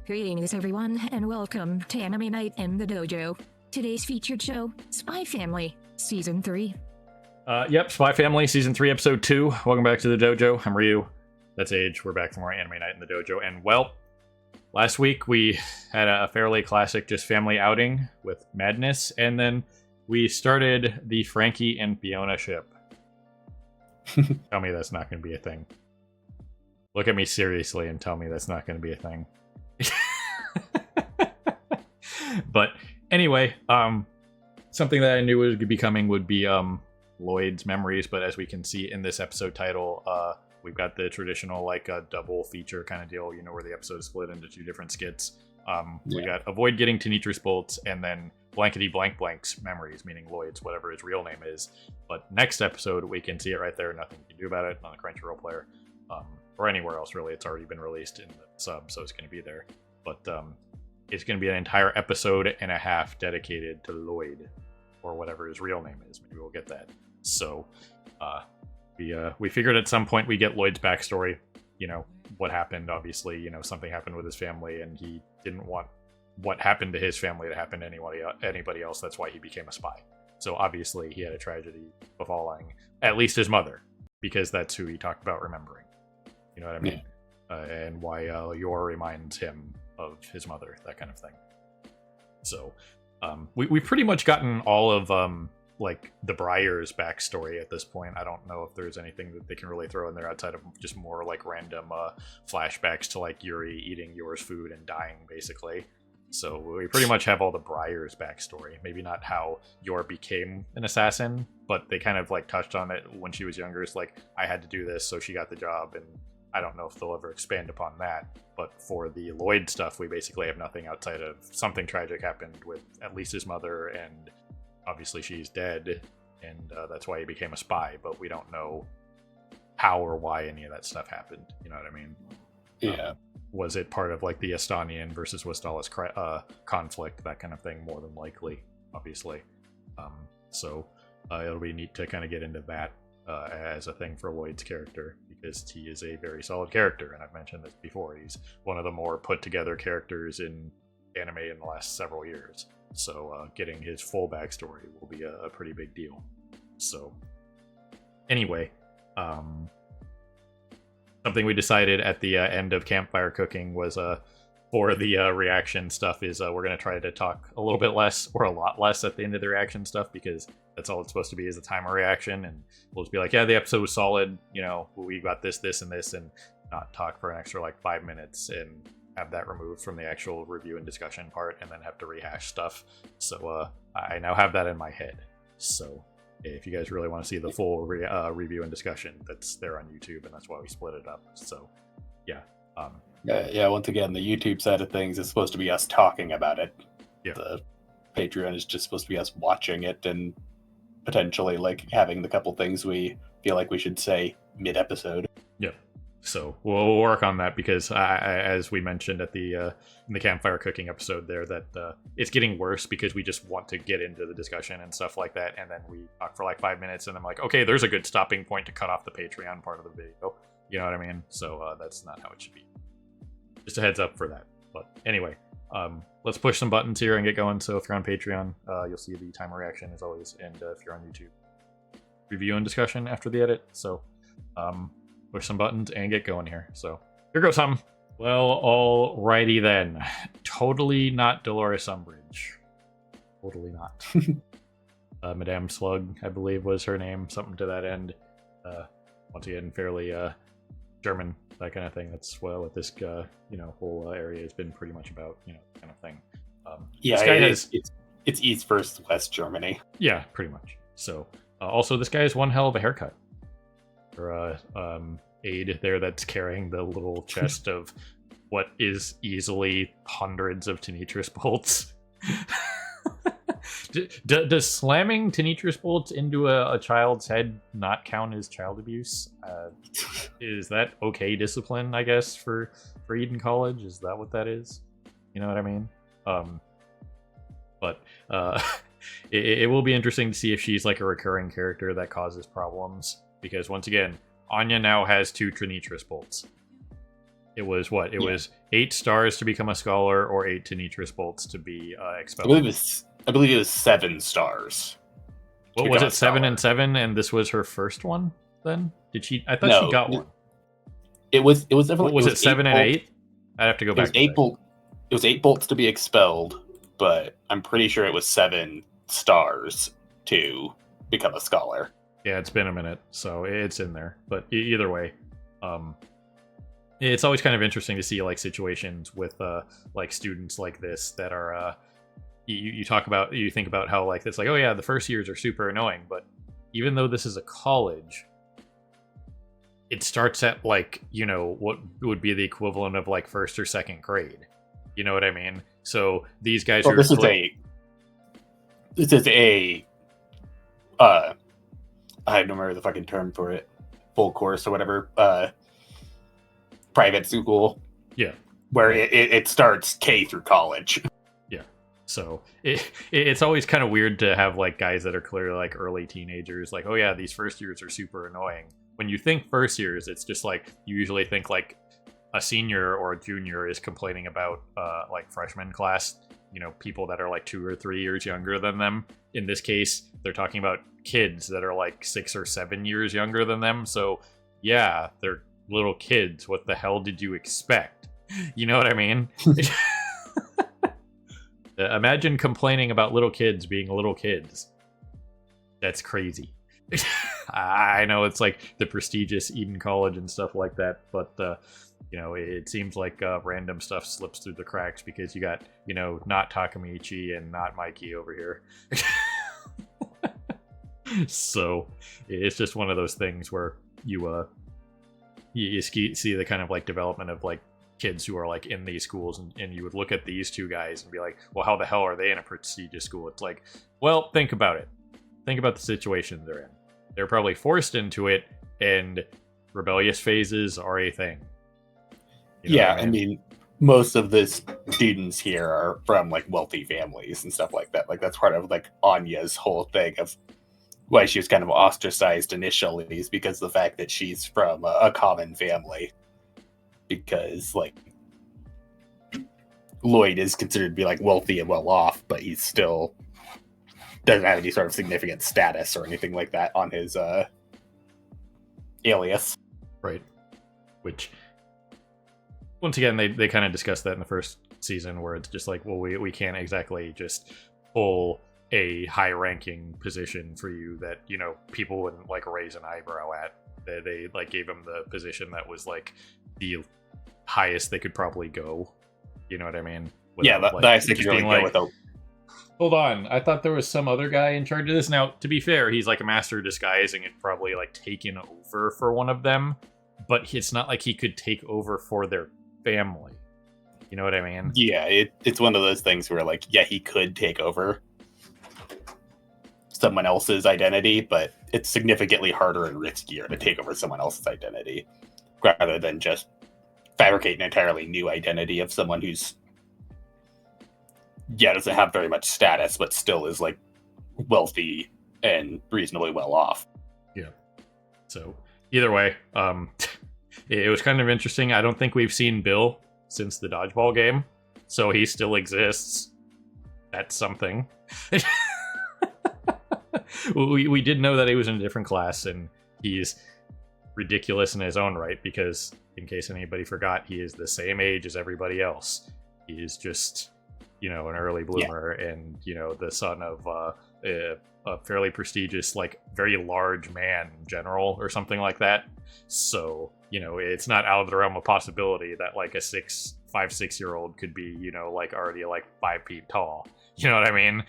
Greetings, everyone, and welcome to Anime Night in the Dojo. Today's featured show, Spy Family, Season 3. Yep, Spy Family, Season 3, Episode 2. Welcome back to the dojo. I'm Ryu. That's Age. We're back for more Anime Night in the Dojo. And, well, last week we had a fairly classic just family outing with Madness, and then we started the Frankie and Fiona ship. Tell me that's not going to be a thing. Look at me seriously and tell me that's not going to be a thing. But anyway, something that I knew would be coming would be Lloyd's memories, but as we can see in this episode title, we've got the traditional like a double feature kind of deal, you know, where the episode is split into two different skits. We got Avoid Getting Tanitra's Bolts and then Blankety Blank Blank's memories, meaning Lloyd's, whatever his real name is. But next episode, we can see it right there, nothing you can do about it on the Crunchyroll player, or anywhere else really. It's already been released in the sub, so it's going to be there. But it's going to be an entire episode and a half dedicated to Lloyd, or whatever his real name is. Maybe we'll get that. So we figured at some point we get Lloyd's backstory. You know, what happened, obviously, you know, something happened with his family and he didn't want what happened to his family to happen to anybody else. That's why he became a spy. So obviously he had a tragedy befalling at least his mother, because that's who he talked about remembering. You know what I mean? Yeah. And why Yor reminds him of his mother, that kind of thing. So we've pretty much gotten all of like the Briar's backstory at this point. I don't know if there's anything that they can really throw in there outside of just more like random flashbacks to like Yuri eating Yor's food and dying, basically. So we pretty much have all the Briar's backstory. Maybe not how Yor became an assassin, but they kind of like touched on it when she was younger. It's like, I had to do this, so she got the job, and I don't know if they'll ever expand upon that. But for the Lloyd stuff, we basically have nothing outside of something tragic happened with at least his mother, and obviously she's dead, and that's why he became a spy, but we don't know how or why any of that stuff happened. You know what I mean? Yeah. Was it part of like the Estonian versus Westalis conflict, that kind of thing? More than likely, obviously. So it'll be neat to kind of get into that as a thing for Lloyd's character, because he is a very solid character, and I've mentioned this before. He's one of the more put together characters in anime in the last several years. So getting his full backstory will be a pretty big deal. So anyway, something we decided at the end of campfire cooking was for the reaction stuff is we're going to try to talk a little bit less or a lot less at the end of the reaction stuff, because that's all it's supposed to be, is a timer reaction, and we'll just be like, yeah, the episode was solid, you know, we got this, this, and this, and not talk for an extra like 5 minutes and have that removed from the actual review and discussion part, and then have to rehash stuff. So I now have that in my head. So if you guys really want to see the full review and discussion, that's there on YouTube, and that's why we split it up. So yeah. Yeah, once again, the YouTube side of things is supposed to be us talking about it. Yeah. The Patreon is just supposed to be us watching it and potentially like having the couple things we feel like we should say mid-episode. Yeah. So we'll work on that, because as we mentioned at the in the campfire cooking episode there, that it's getting worse because we just want to get into the discussion and stuff like that, and then we talk for like 5 minutes, and I'm like, okay, there's a good stopping point to cut off the Patreon part of the video. You know what I mean? So that's not how it should be. Just a heads up for that. But anyway, let's push some buttons here and get going. So if you're on Patreon, you'll see the timer reaction as always, and if you're on YouTube, review and discussion after the edit. So push some buttons and get going here. So here goes some. Well, alrighty then. Totally not Dolores Umbridge. Totally not. Madame Slug, I believe, was her name. Something to that end. Once again, fairly German, that kind of thing. That's what this whole area has been pretty much about, kind of thing. Yeah, it's East versus West Germany. Yeah, pretty much. So also, this guy has one hell of a haircut. Or aide there that's carrying the little chest of what is easily hundreds of Tanitra's bolts. Does slamming Tanitra's bolts into a child's head not count as child abuse? Is that okay discipline, I guess, for Eden College? Is that what that is? You know what I mean? But it will be interesting to see if she's like a recurring character that causes problems, because once again, Anya now has 2 Tanitra's bolts. It was what? It was 8 stars to become a scholar, or 8 Tenitris bolts to be I expelled. believe it was 7 stars. What was it? 7 and 7, and this was her first one. Then did she? I thought she got one. It was definitely. What was it 7 and 8? I'd have to go back. It was 8 bolts to be expelled, but I'm pretty sure it was 7 stars to become a scholar. Yeah, it's been a minute, so it's in there. But either way, it's always kind of interesting to see like situations with like students like this that are you think about how like it's like, oh yeah, the first years are super annoying, but even though this is a college, it starts at like, you know, what would be the equivalent of like first or second grade. You know what I mean? So these guys are this is a I don't remember the fucking term for it, full course or whatever, private school. Yeah. Where it starts K through college. Yeah. So it's always kind of weird to have like guys that are clearly like early teenagers, like, oh yeah, these first years are super annoying. When you think first years, it's just like you usually think like a senior or a junior is complaining about like freshman class, you know, people that are like 2 or 3 years younger than them. In this case, they're talking about kids that are like 6 or 7 years younger than them. So yeah, they're little kids. What the hell did you expect? You know what I mean? Imagine complaining about little kids being little kids. That's crazy. I know it's like the prestigious Eden College and stuff like that, but you know, it seems like random stuff slips through the cracks because you got, you know, not Takamichi and not Mikey over here. So it's just one of those things where you see the kind of like development of like kids who are like in these schools, and you would look at these two guys and be like, well, how the hell are they in a prestigious school? It's like, well, think about it. Think about the situation they're in. They're probably forced into it, and rebellious phases are a thing. You know I mean, most of the students here are from like wealthy families and stuff like that. Like that's part of like Anya's whole thing of why she was kind of ostracized initially, is because of the fact that she's from a common family. Because like Lloyd is considered to be like wealthy and well off, but he's still doesn't have any sort of significant status or anything like that on his alias. Right. Which, once again, they kind of discussed that in the first season, where it's just like, well, we can't exactly just pull a high-ranking position for you that, you know, people wouldn't like raise an eyebrow at. They like gave him the position that was like the highest they could probably go. You know what I mean? Without, yeah, the highest they could really go without. Hold on, I thought there was some other guy in charge of this. Now, to be fair, he's like a master of disguising and probably like taken over for one of them, but it's not like he could take over for their family. You know what I mean? Yeah, it's one of those things where like, yeah, he could take over someone else's identity, but it's significantly harder and riskier to take over someone else's identity rather than just fabricate an entirely new identity of someone who's doesn't have very much status, but still is like wealthy and reasonably well off. Yeah. So either way, it was kind of interesting. I don't think we've seen Bill since the dodgeball game, so he still exists. That's something. we did know that he was in a different class, and he's ridiculous in his own right, because in case anybody forgot, he is the same age as everybody else. He is just, you know, an early bloomer, and, you know, the son of a fairly prestigious, like, very large man general or something like that. So, you know, it's not out of the realm of possibility that, like, a 5-6-year-old could be, you know, like, already, like, 5 feet tall. You know what I mean?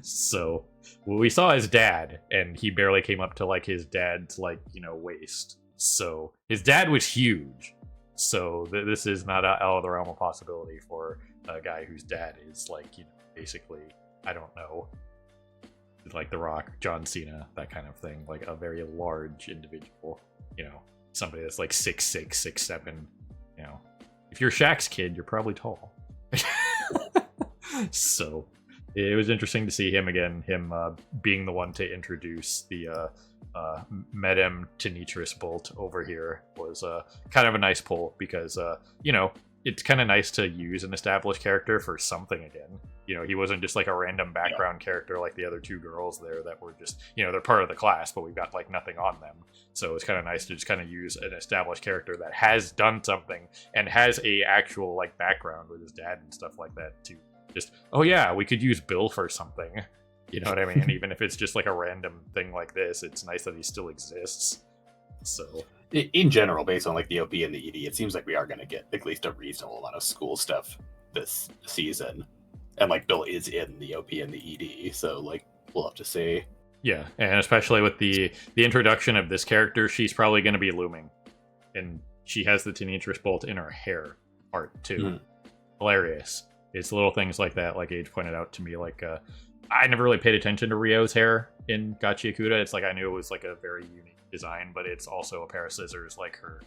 So, well, we saw his dad, and he barely came up to, like, his dad's, like, you know, waist. So, his dad was huge. So this is not out of the realm of possibility for a guy whose dad is like, you know, basically, I don't know, like The Rock, John Cena, that kind of thing, like a very large individual, you know, somebody that's like 6'6", 6'7", you know. If you're Shaq's kid, you're probably tall. So it was interesting to see him again, him being the one to introduce the Medem Tenitris Bolt over here was kind of a nice pull because, it's kind of nice to use an established character for something again. He wasn't just like a random background character like the other two girls there that were just, they're part of the class, but we've got like nothing on them. So it's kind of nice to just kind of use an established character that has done something and has a actual like background with his dad and stuff like that to just, oh yeah, we could use Bill for something. You know what I mean? Even if it's just like a random thing like this, it's nice that he still exists. So in general, based on like the OP and the ED, it seems like we are going to get at least a reasonable amount of school stuff this season. And like Bill is in the OP and the ED, so like we'll have to see. Yeah, and especially with the introduction of this character, she's probably going to be looming. And she has the Tenitris Bolt in her hair part too. Mm-hmm. Hilarious. It's little things like that, like Age pointed out to me, like I never really paid attention to Ryo's hair in Gachiakuda. It's like I knew it was like a very unique design, but it's also a pair of scissors like her.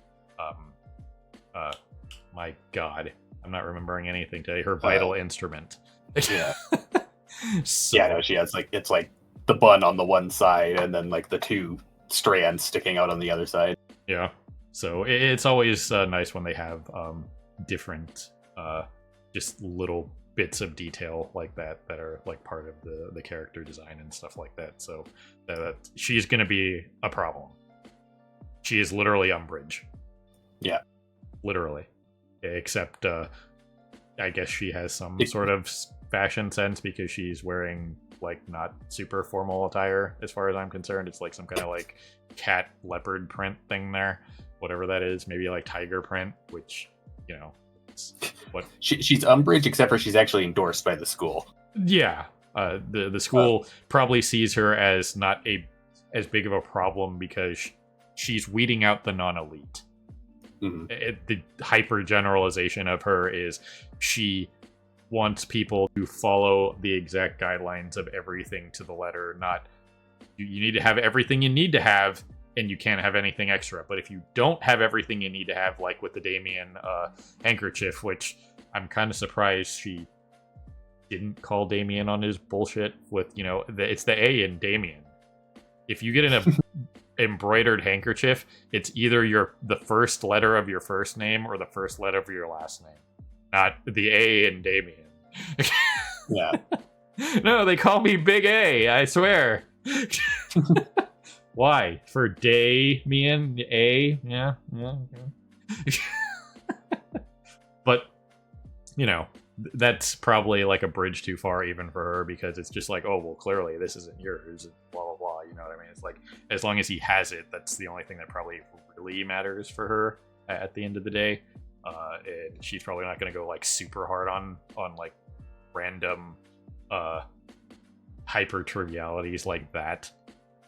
My God, I'm not remembering anything today. Her vital instrument. Yeah. So, yeah, no, she has like it's like the bun on the one side and then like the two strands sticking out on the other side. Yeah. So it's always nice when they have different, just little bits of detail like that are like part of the character design and stuff like that. So that she's going to be a problem. She is literally Umbridge. Yeah. Literally. Except I guess she has some sort of fashion sense because she's wearing like not super formal attire as far as I'm concerned. It's like some kind of like cat leopard print thing there. Whatever that is. Maybe like tiger print, which, what she's Umbridge, except for she's actually endorsed by the school. Yeah, the school probably sees her as not as big of a problem because she's weeding out the non-elite. Mm-hmm. The hyper generalization of her is she wants people to follow the exact guidelines of everything to the letter. Not you need to have everything you need to have, and you can't have anything extra. But if you don't have everything you need to have, like with the Damien handkerchief, which I'm kind of surprised she didn't call Damien on his bullshit with, it's the A in Damien. If you get an embroidered handkerchief, it's either the first letter of your first name or the first letter of your last name. Not the A in Damien. Yeah. No, they call me Big A, I swear. Why? For Damien A? Yeah. Okay. But, that's probably like a bridge too far even for her because it's just like, oh, well, clearly this isn't yours, blah, blah, blah. You know what I mean? It's like, as long as he has it, that's the only thing that probably really matters for her at the end of the day. And she's probably not going to go like super hard on like random hyper trivialities like that.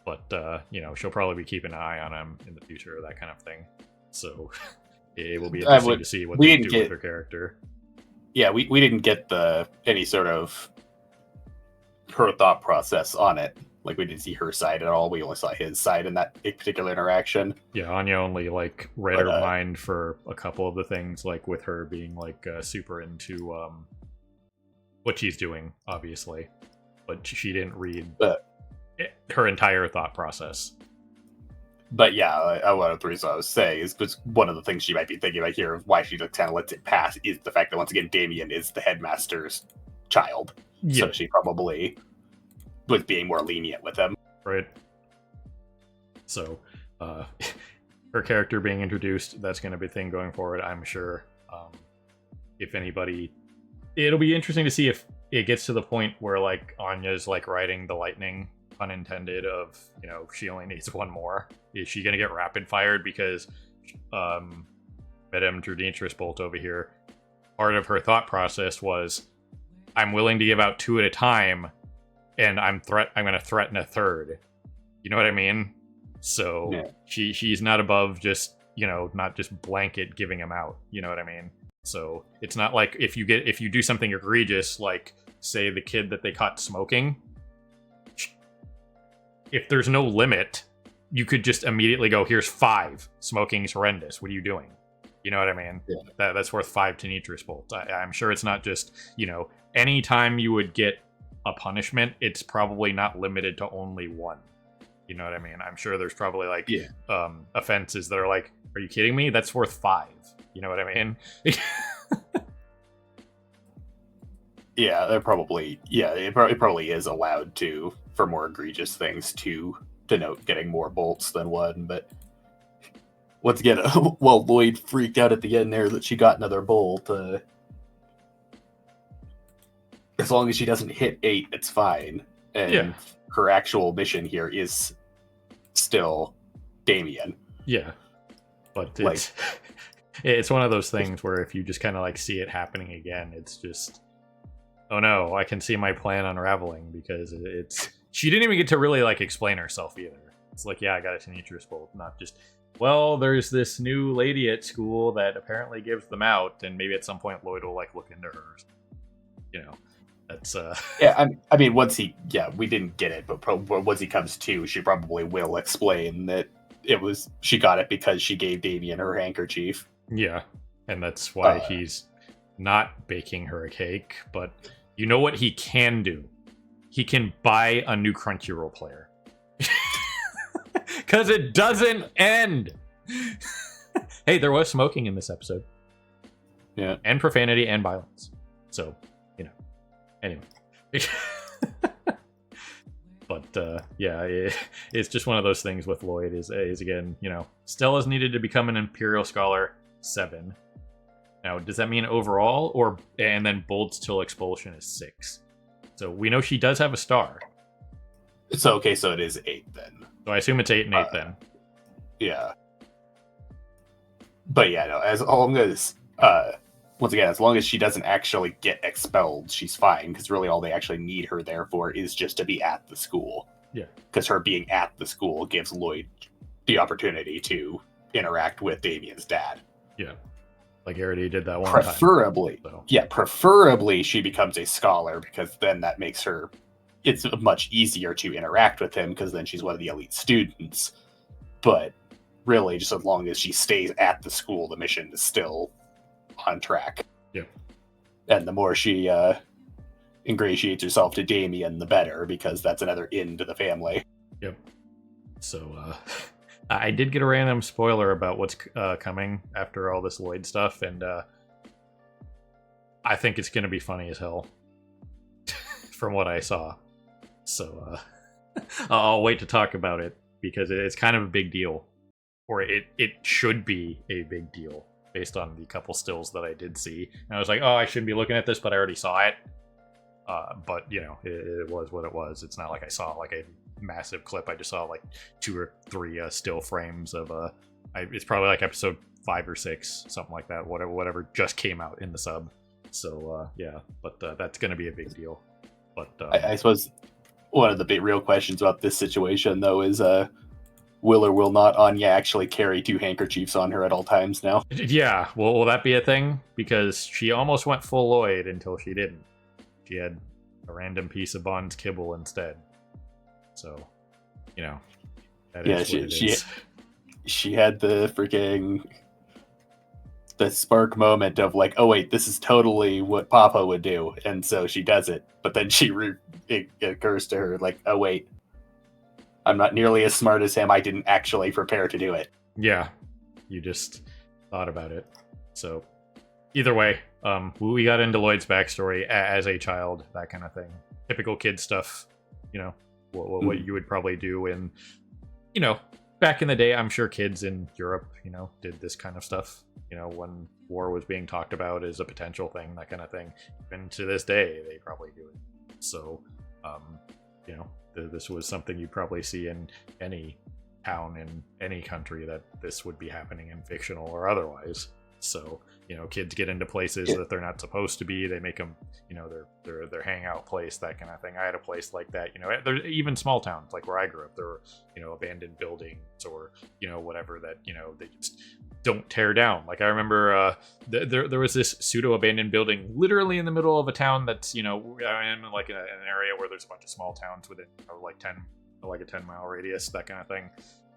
But, she'll probably be keeping an eye on him in the future, that kind of thing. So it will be interesting to see what they do with her character. Yeah, we didn't get any sort of her thought process on it. Like, we didn't see her side at all. We only saw his side in that particular interaction. Yeah, Anya only, like, read her mind for a couple of the things, like, with her being, like, super into what she's doing, obviously. But she didn't read her entire thought process. But yeah, one of the reasons I was saying is because one of the things she might be thinking about here of why she just kind of lets it pass is the fact that once again Damien is the headmaster's child, so she probably was being more lenient with him. Right. So, her character being introduced, that's going to be a thing going forward, I'm sure. If anybody, it'll be interesting to see if it gets to the point where like Anya's like riding the lightning, unintended, of she only needs one more. Is she gonna get rapid fired because Medem Tenitris Bolt over here, part of her thought process was, I'm willing to give out 2 at a time, and I'm gonna threaten a third. You know what I mean? So yeah. She's not above just not just blanket giving them out. You know what I mean? So it's not like if you do something egregious, like say the kid that they caught smoking. If there's no limit, you could just immediately go, here's 5. Smoking's horrendous. What are you doing? You know what I mean? Yeah. That's worth 5 Tenitris Bolts. I'm sure it's not just, anytime you would get a punishment, it's probably not limited to only 1. You know what I mean? I'm sure there's probably like Yeah. offenses that are like, are you kidding me? That's worth 5. You know what I mean? Yeah, it probably is allowed to for more egregious things to denote getting more bolts than one, but once again, well, Lloyd freaked out at the end there that she got another bolt. As long as she doesn't hit 8, it's fine. And Yeah. her actual mission here is still Damien. Yeah. But Like- it's it's one of those things where if you just kind of like see it happening again, it's just, oh no, I can see my plan unraveling, because it's she didn't even get to really like explain herself either. It's like, yeah, I got a tenacious bolt, not just, well, there's this new lady at school that apparently gives them out, and maybe at some point Lloyd will like look into her. You know, that's Yeah, I mean, we didn't get it, but once he comes to, she probably will explain that she got it because she gave Damien her handkerchief. yeah, and that's why he's not baking her a cake. But you know what he can do? He can buy a new Crunchyroll player. Because it doesn't end. Hey, there was smoking in this episode. Yeah. And profanity and violence. So, you know. Anyway. But, yeah, it's just one of those things with Lloyd is again, you know, Stella's needed to become an Imperial Scholar 7. Now, does that mean overall, and then bolts till expulsion is 6? So we know she does have a star. So, okay, so it is 8 then. So I assume it's 8 and 8 then. Yeah. But yeah, no, once again, as long as she doesn't actually get expelled, she's fine, because really all they actually need her there for is just to be at the school. Yeah. Because her being at the school gives Lloyd the opportunity to interact with Damien's dad. Yeah. Like I already did that one Preferably. time. So. Yeah, preferably she becomes a scholar, because then that makes her... It's much easier to interact with him, because then she's one of the elite students. But really, just as long as she stays at the school, the mission is still on track. Yep. And the more she ingratiates herself to Damien, the better, because that's another in to the family. Yep. So, I did get a random spoiler about what's coming after all this Lloyd stuff, and I think it's going to be funny as hell from what I saw. So, I'll wait to talk about it, because it's kind of a big deal. Or it should be a big deal, based on the couple stills that I did see. And I was like, oh, I shouldn't be looking at this, but I already saw it. But, you know, it was what it was. It's not like I saw like a massive clip. I just saw like 2 or 3 still frames of it's probably like episode 5 or 6, something like that. Whatever just came out in the sub. So yeah, but that's going to be a big deal. But I suppose one of the big real questions about this situation, though, is will or will not Anya actually carry 2 handkerchiefs on her at all times now? Yeah, well, will that be a thing? Because she almost went full Lloyd until she didn't. She had a random piece of Bond's kibble instead. So, you know, that is what it is. She had the spark moment of like, oh wait, this is totally what Papa would do, and so she does it. But then it occurs to her like, oh wait, I'm not nearly as smart as him. I didn't actually prepare to do it. Yeah, you just thought about it. So, either way, we got into Lloyd's backstory as a child, that kind of thing. Typical kid stuff, you know, what you would probably do in, you know, back in the day. I'm sure kids in Europe, you know, did this kind of stuff, you know, when war was being talked about as a potential thing, that kind of thing. Even to this day, they probably do it. So, you know, this was something you'd probably see in any town in any country, that this would be happening in fictional or otherwise. So, you know, kids get into places that they're not supposed to be. They make them, you know, their hangout place, that kind of thing. I had a place like that, you know. There's even small towns like where I grew up. There were, you know, abandoned buildings or, you know, whatever that, you know, they just don't tear down. Like I remember there was this pseudo abandoned building literally in the middle of a town that's, you know, in like an area where there's a bunch of small towns within, you know, like a 10-mile radius, that kind of thing.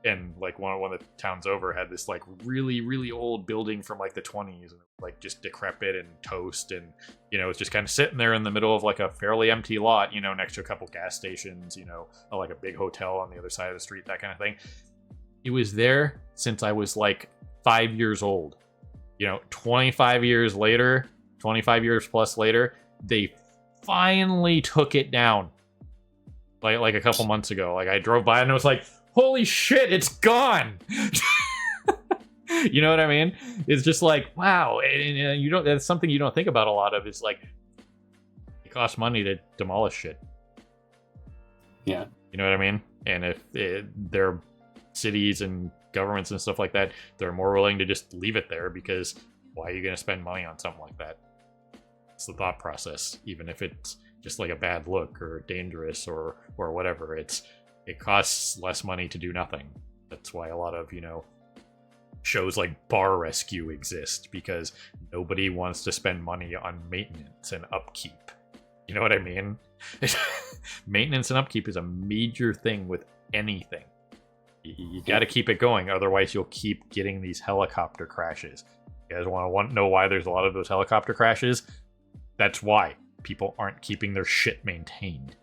and like one of the towns over had this like really really old building from like the 20s, and like just decrepit and toast, and it's just kind of sitting there in the middle of like a fairly empty lot, next to a couple gas stations, like a big hotel on the other side of the street, that kind of thing. It was there since I was like 5 years old. 25 years later, 25 years plus later, they finally took it down. Like a couple months ago. Like I drove by and I was like, holy shit, it's gone. You know what I mean? It's just like, wow. And that's something you don't think about a lot of, is like, it costs money to demolish shit. Yeah. You know what I mean? And if they're cities and governments and stuff like that, they're more willing to just leave it there, because why are you going to spend money on something like that? It's the thought process. Even if it's just like a bad look or dangerous or whatever, it costs less money to do nothing. That's why a lot of shows like Bar Rescue exist, because nobody wants to spend money on maintenance and upkeep. You know what I mean? Maintenance and upkeep is a major thing with anything. You got to keep it going, otherwise you'll keep getting these helicopter crashes. You guys want to know why there's a lot of those helicopter crashes? That's why. People aren't keeping their shit maintained.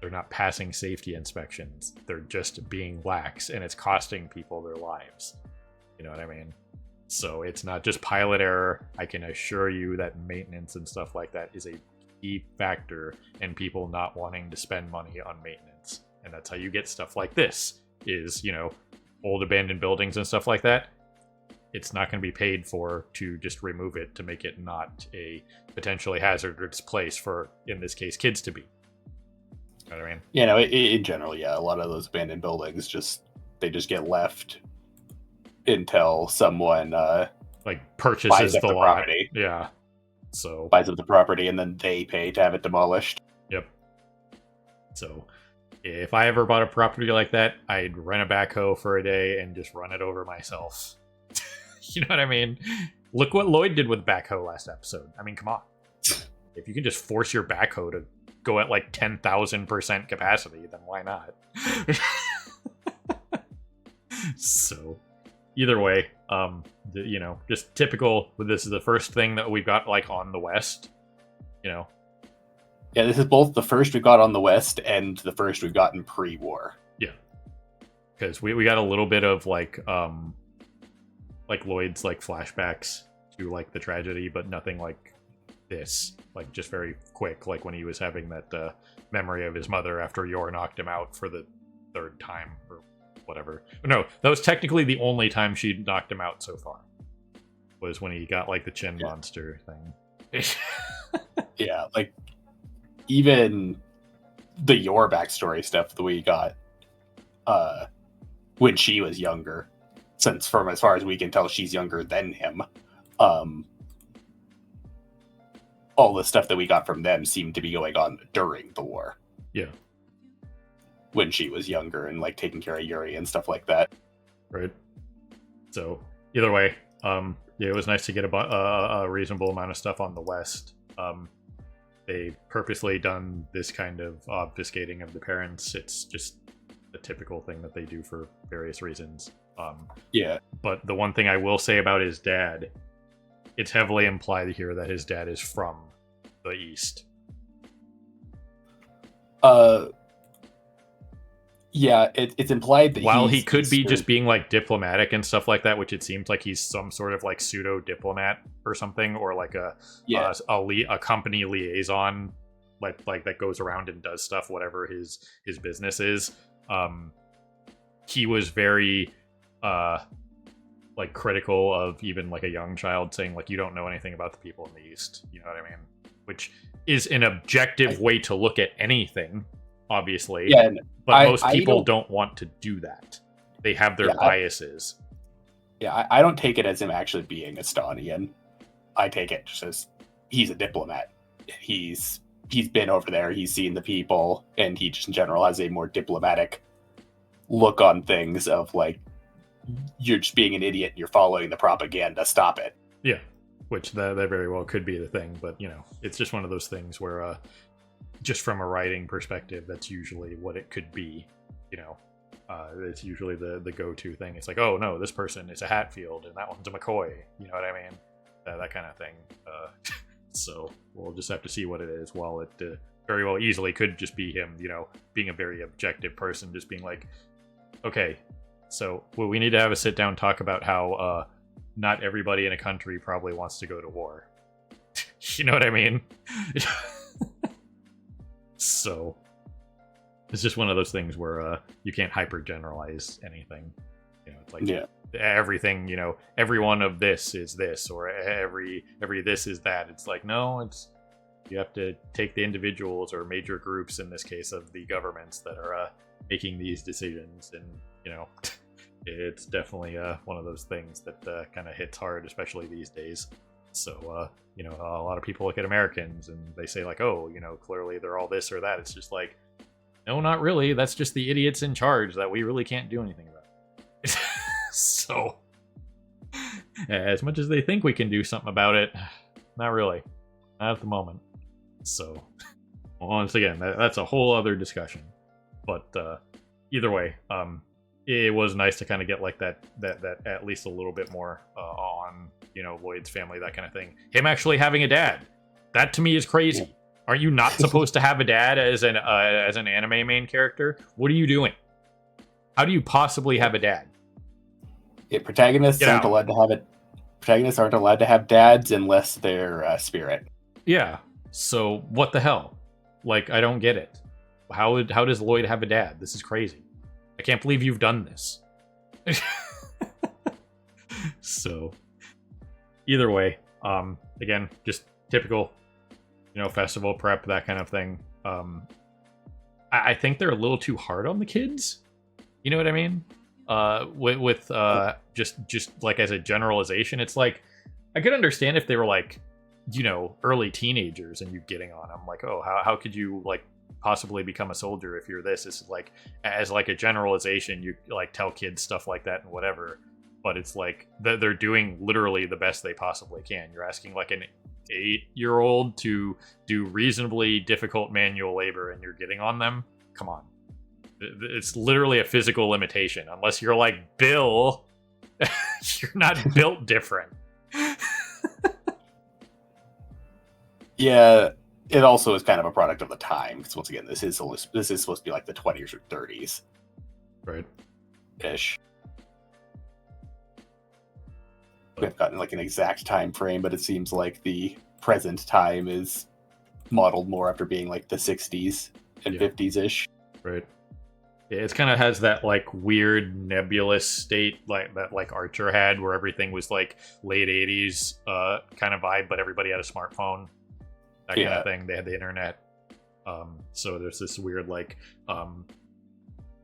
They're not passing safety inspections. They're just being lax, and it's costing people their lives. You know what I mean? So it's not just pilot error. I can assure you that maintenance and stuff like that is a key factor in people not wanting to spend money on maintenance. And that's how you get stuff like this, is, old abandoned buildings and stuff like that. It's not going to be paid for to just remove it to make it not a potentially hazardous place for, in this case, kids to be. You know what I mean? Yeah, no, in general, yeah, a lot of those abandoned buildings they just get left until someone like purchases the lot. Property. Yeah. So buys up the property and then they pay to have it demolished. Yep. So if I ever bought a property like that, I'd rent a backhoe for a day and just run it over myself. You know what I mean? Look what Lloyd did with backhoe last episode. I mean, come on. If you can just force your backhoe to go at like 10,000% capacity, then why not? So, either way, just typical. This is the first thing that we've got like on the West. Yeah, this is both the first we got on the West and the first we've gotten pre-war. Yeah, because we got a little bit of like Lloyd's like flashbacks to like the tragedy, but nothing like this. Like just very quick, like when he was having that memory of his mother after Yor knocked him out for the third time or whatever. No, that was technically the only time she knocked him out so far. Was when he got like the chin monster thing. Yeah, like even the Yor backstory stuff that we got when she was younger. Since from as far as we can tell, she's younger than him. All the stuff that we got from them seemed to be going on during the war. Yeah. When she was younger and like taking care of Yuri and stuff like that. Right. So either way, it was nice to get a reasonable amount of stuff on the West. They purposely done this kind of obfuscating of the parents. It's just a typical thing that they do for various reasons. Yeah. But the one thing I will say about his dad, it's heavily implied here that his dad is from the East. Yeah, it's implied that while he could be just being like diplomatic and stuff like that, which it seems like he's some sort of like pseudo diplomat or something, or like a company liaison, like that goes around and does stuff, whatever his business is. He was very like critical of even like a young child, saying like, you don't know anything about the people in the East. You know what I mean? Which is an objective way to look at anything, obviously. Yeah, but most people don't want to do that. They have their biases. I don't take it as him actually being Estonian. I take it just as he's a diplomat. He's been over there, he's seen the people, and he just in general has a more diplomatic look on things of like, you're just being an idiot and you're following the propaganda, stop it. Yeah, which that very well could be the thing, but it's just one of those things where just from a writing perspective, that's usually what it could be. It's usually the go-to thing. It's like, oh no, this person is a Hatfield and that one's a McCoy. You know what I mean? That kind of thing. So we'll just have to see what it is. While it very well easily could just be him, being a very objective person, just being like, okay, so we need to have a sit-down talk about how not everybody in a country probably wants to go to war. You know what I mean? So it's just one of those things where you can't hyper generalize anything. It's like everything, every one of this is this, or every this is that. It's like, no, you have to take the individuals or major groups, in this case of the governments, that are making these decisions. And it's definitely one of those things that kind of hits hard, especially these days. So a lot of people look at Americans and they say like, oh, clearly they're all this or that. It's just like, no, not really. That's just the idiots in charge that we really can't do anything about. So as much as they think we can do something about it, not really. Not at the moment. So once again, that's a whole other discussion. But either way, it was nice to kind of get like that at least a little bit more on Lloyd's family, that kind of thing. Him actually having a dad, that to me is crazy. Aren't you not supposed to have a dad as an anime main character? What are you doing? How do you possibly have a dad? Yeah, protagonists aren't allowed to have it. Protagonists aren't allowed to have dads unless they're spirit. Yeah. So what the hell? Like, I don't get it. How does Lloyd have a dad? This is crazy. I can't believe you've done this. So either way, again, just typical, festival prep, that kind of thing. I think they're a little too hard on the kids. You know what I mean? With just like as a generalization, it's like I could understand if they were like, early teenagers and you getting on them, like, oh, how could you like possibly become a soldier if you're this? It's like, as like a generalization, you like tell kids stuff like that and whatever. But it's like they're doing literally the best they possibly can. You're asking like an 8-year-old to do reasonably difficult manual labor and you're getting on them? Come on. It's literally a physical limitation. Unless you're like Bill, you're not built different. Yeah, it also is kind of a product of the time. Because once again, this is supposed to be like the 20s or 30s, right? Ish. We haven't gotten like an exact time frame, but it seems like the present time is modeled more after being like the 60s and 50s ish. Right. Yeah, it kind of has that like weird nebulous state like that like Archer had, where everything was like late 80s kind of vibe, but everybody had a smartphone, that kind of thing. They had the internet. So there's this weird like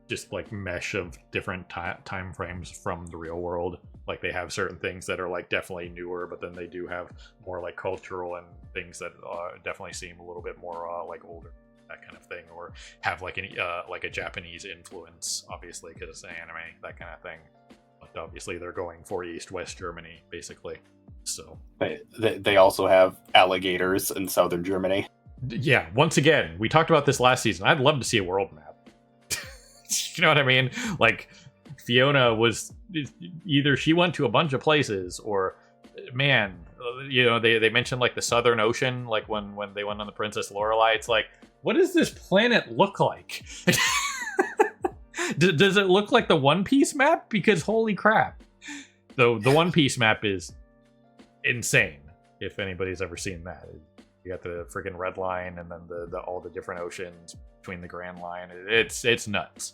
just like mesh of different time frames from the real world. Like they have certain things that are like definitely newer, but then they do have more like cultural and things that definitely seem a little bit more like older, that kind of thing, or have like a Japanese influence, obviously because it's an anime, that kind of thing. But obviously they're going for East-West Germany, basically. So they also have alligators in southern Germany. Yeah, once again, we talked about this last season. I'd love to see a world map. You know what I mean? Like Fiona was either she went to a bunch of places, or man, they mentioned like the Southern Ocean, like when they went on the Princess Lorelei. It's like, what does this planet look like? Does it look like the One Piece map? Because holy crap, though, the One Piece map is insane. If anybody's ever seen that, you got the freaking red line and then the all the different oceans between the Grand Line. It's nuts.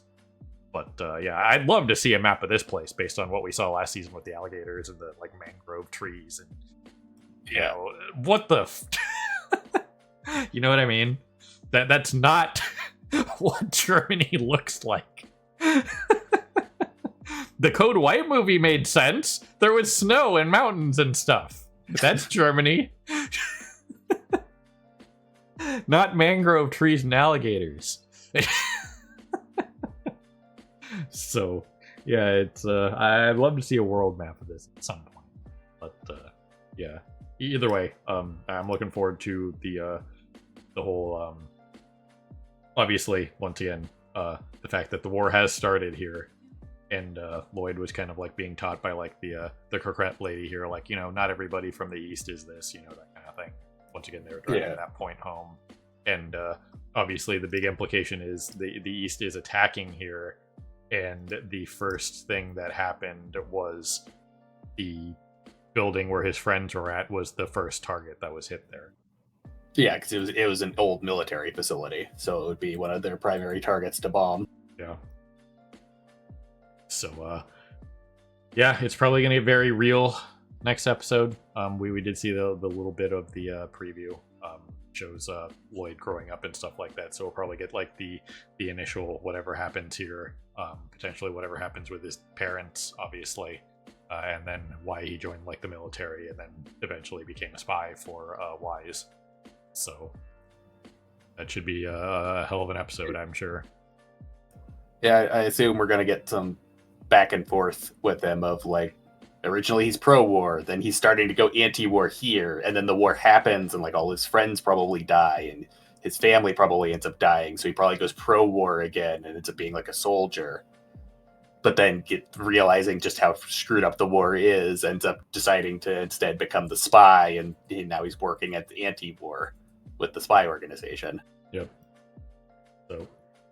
But yeah, I'd love to see a map of this place based on what we saw last season with the alligators and the like mangrove trees and what the you know what I mean? That's not what Germany looks like. The Code White movie made sense. There was snow and mountains and stuff. That's Germany. Not mangrove trees and alligators. So, yeah, it's I'd love to see a world map of this at some point. But yeah, either way, I'm looking forward to the whole. Obviously, once again, the fact that the war has started here, and Lloyd was kind of like being taught by like the Croquette lady here, like, you know, not everybody from the East is this, you know, that kind of thing. Once again, they were driving that point home, and obviously the big implication is the East is attacking here, and the first thing that happened was the building where his friends were at was the first target that was hit there. Yeah, because it was an old military facility, so it would be one of their primary targets to bomb. Yeah. So, yeah, it's probably going to get very real next episode. We did see the little bit of the preview. Shows Lloyd growing up and stuff like that, so we'll probably get like the initial whatever happens here, potentially whatever happens with his parents, obviously, and then why he joined like the military and then eventually became a spy for Wise. So that should be a hell of an episode, I'm sure. Yeah, I assume we're gonna get some back and forth with him of like, originally he's pro-war, then he's starting to go anti-war here, and then the war happens and like all his friends probably die and his family probably ends up dying, so he probably goes pro-war again and ends up being like a soldier, but then realizing just how screwed up the war is, ends up deciding to instead become the spy, and now he's working at the anti-war with the spy organization. Yep. So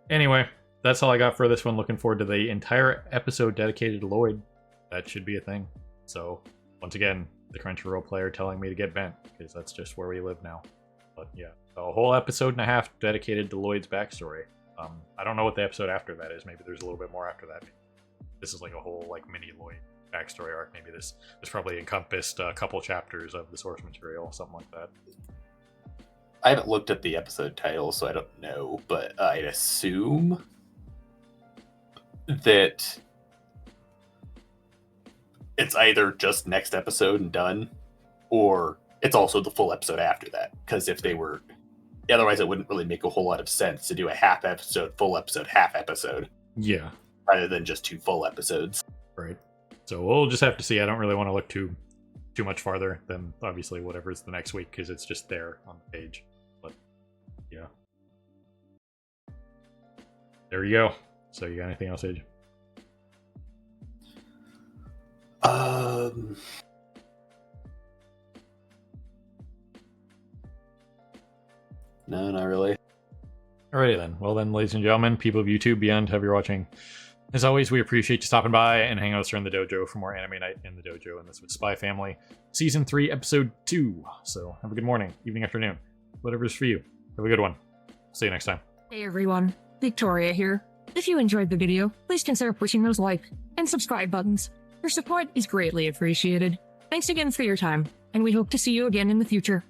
anyway, that's all I got for this one. Looking forward to the entire episode dedicated to Lloyd. That should be a thing. So once again, the Crunchyroll player telling me to get bent, because that's just where we live now. But yeah, a whole episode and a half dedicated to Lloyd's backstory. I don't know what the episode after that is. Maybe there's a little bit more after that. This is like a whole like mini Lloyd backstory arc. Maybe this probably encompassed a couple chapters of the source material, something like that. I haven't looked at the episode title, so I don't know, but I'd assume that it's either just next episode and done, or it's also the full episode after that. Because if they were, otherwise it wouldn't really make a whole lot of sense to do a half episode, full episode, half episode. Yeah. Rather than just 2 full episodes. Right. So we'll just have to see. I don't really want to look too much farther than obviously whatever's the next week, because it's just there on the page. But yeah. There you go. So you got anything else, Age? No, not really. Alrighty then. Well then, ladies and gentlemen, people of YouTube, beyond, whoever you're watching, as always, we appreciate you stopping by and hanging out with us here in the dojo for more Anime Night in the Dojo, and this was Spy Family, Season 3, Episode 2. So have a good morning, evening, afternoon, whatever's for you. Have a good one. See you next time. Hey everyone, Victoria here. If you enjoyed the video, please consider pushing those like and subscribe buttons. Your support is greatly appreciated. Thanks again for your time, and we hope to see you again in the future.